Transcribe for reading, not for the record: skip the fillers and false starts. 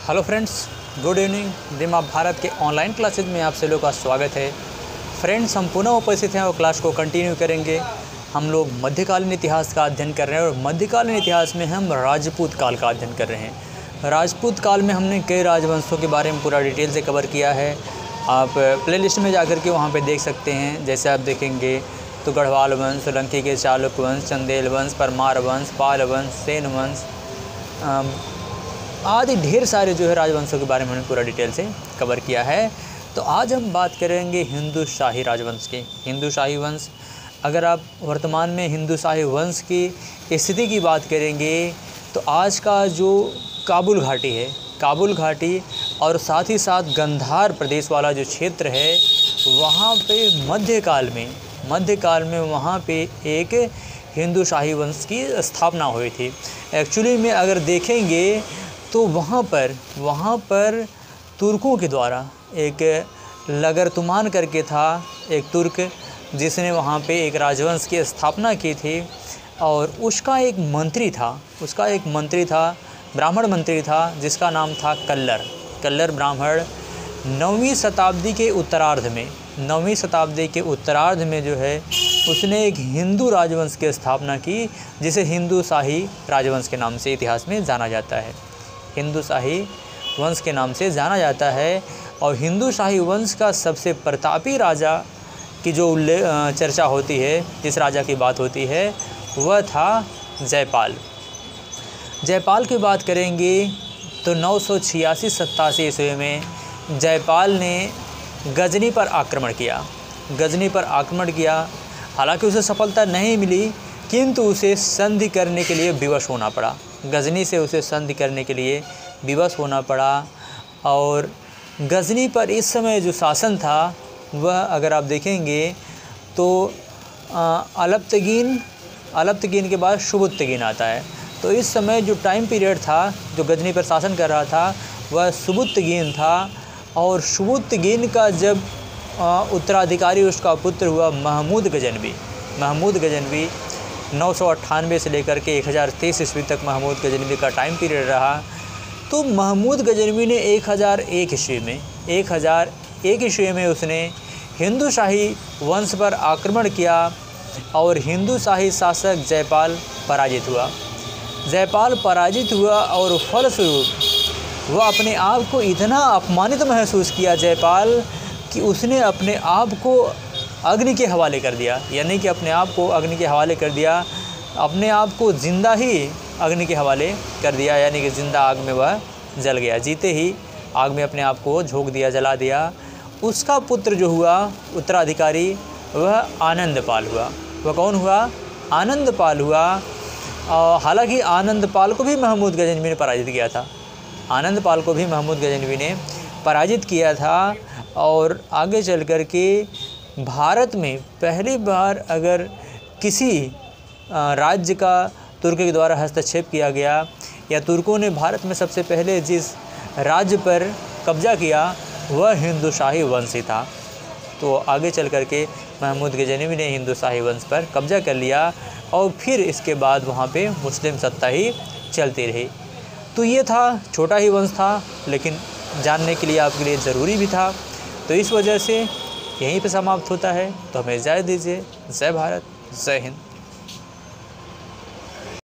Hello friends, good evening. दिमाग भारत के online classes में आप सभी लोगों का स्वागत है। फ्रेंड्स, हम पुनः उपस्थित हैं और क्लास को कंटिन्यू करेंगे। हम लोग मध्यकालीन इतिहास का अध्ययन कर रहे हैं और मध्यकालीन इतिहास में हम राजपूत काल का अध्ययन कर रहे हैं। राजपूत काल में हमने कई राजवंशों के बारे में पूरा डिटेल से कवर किया है। आप प्लेलिस्ट में जाकर के वहाँ पर देख सकते हैं। जैसे आप देखेंगे तो गढ़वाल वंश, सोलंकी के चालुक्य वंश, चंदेल वंश, परमार वंश, पाल वंश, सेन वंश आदि ढेर सारे जो है राजवंशों के बारे में हमने पूरा डिटेल से कवर किया है। तो आज हम बात करेंगे हिंदू शाही राजवंश की। हिंदू शाही वंश, अगर आप वर्तमान में हिंदू शाही वंश की स्थिति की बात करेंगे तो आज का जो काबुल घाटी है, काबुल घाटी और साथ ही साथ गंधार प्रदेश वाला जो क्षेत्र है, वहाँ पे मध्यकाल में वहाँ पे एक हिंदू शाही वंश की स्थापना हुई थी। एक्चुअली में अगर देखेंगे तो वहाँ पर तुर्कों के द्वारा एक लगरतुमान करके था, एक तुर्क जिसने वहाँ पे एक राजवंश की स्थापना की थी और उसका एक मंत्री था, ब्राह्मण मंत्री था जिसका नाम था कल्लर ब्राह्मण। 9वीं शताब्दी के उत्तरार्ध में जो है उसने एक हिंदू राजवंश की स्थापना की, जिसे हिंदू शाही राजवंश के नाम से इतिहास में जाना जाता है। हिंदू शाही वंश के नाम से जाना जाता है। और हिंदू शाही वंश का सबसे प्रतापी राजा की जो चर्चा होती है, जिस राजा की बात होती है, वह था जयपाल। जयपाल की बात करेंगे तो 986-87 ईस्वी में जयपाल ने गजनी पर आक्रमण किया। हालांकि उसे सफलता नहीं मिली, किंतु उसे संधि करने के लिए विवश होना पड़ा। गजनी से उसे संधि करने के लिए विवश होना पड़ा। और गजनी पर इस समय जो शासन था वह अगर आप देखेंगे तो अलप्तगीन के बाद सुबुत्तगीन आता है। तो इस समय जो टाइम पीरियड था जो गजनी पर शासन कर रहा था वह सुबुत्तगीन था। और सुबुत्तगीन का जब उत्तराधिकारी उसका पुत्र हुआ महमूद गजनवी 998 से लेकर के 1023 ईस्वी तक महमूद गजनवी का टाइम पीरियड रहा। तो महमूद गजनवी ने 1001 ईस्वी में उसने हिंदू शाही वंश पर आक्रमण किया और हिंदू शाही शासक जयपाल पराजित हुआ और फलस्वरूप वह अपने आप को इतना अपमानित महसूस किया जयपाल कि उसने अपने आप को अग्नि के हवाले कर दिया। यानी कि अपने आप को ज़िंदा ही अग्नि के हवाले कर दिया, यानी कि ज़िंदा आग में वह जल गया। जीते ही आग में अपने आप को झोंक दिया, जला दिया। उसका पुत्र जो हुआ उत्तराधिकारी वह आनंदपाल हुआ। वह कौन हुआ? आनंदपाल हुआ। हालांकि आनंदपाल को भी महमूद गजनवी ने पराजित किया था। और आगे चल कर के भारत में पहली बार अगर किसी राज्य का तुर्क के द्वारा हस्तक्षेप किया गया या तुर्कों ने भारत में सबसे पहले जिस राज्य पर कब्जा किया वह हिंदू शाही वंश ही था। तो आगे चल कर के महमूद गजनवी ने हिंदू शाही वंश पर कब्जा कर लिया और फिर इसके बाद वहाँ पे मुस्लिम सत्ता ही चलती रही। तो ये था, छोटा ही वंश था, लेकिन जानने के लिए आपके लिए ज़रूरी भी था। तो इस वजह से यहीं पे समाप्त होता है। तो हमें इजाज़त दीजिए। जय भारत, जय हिंद।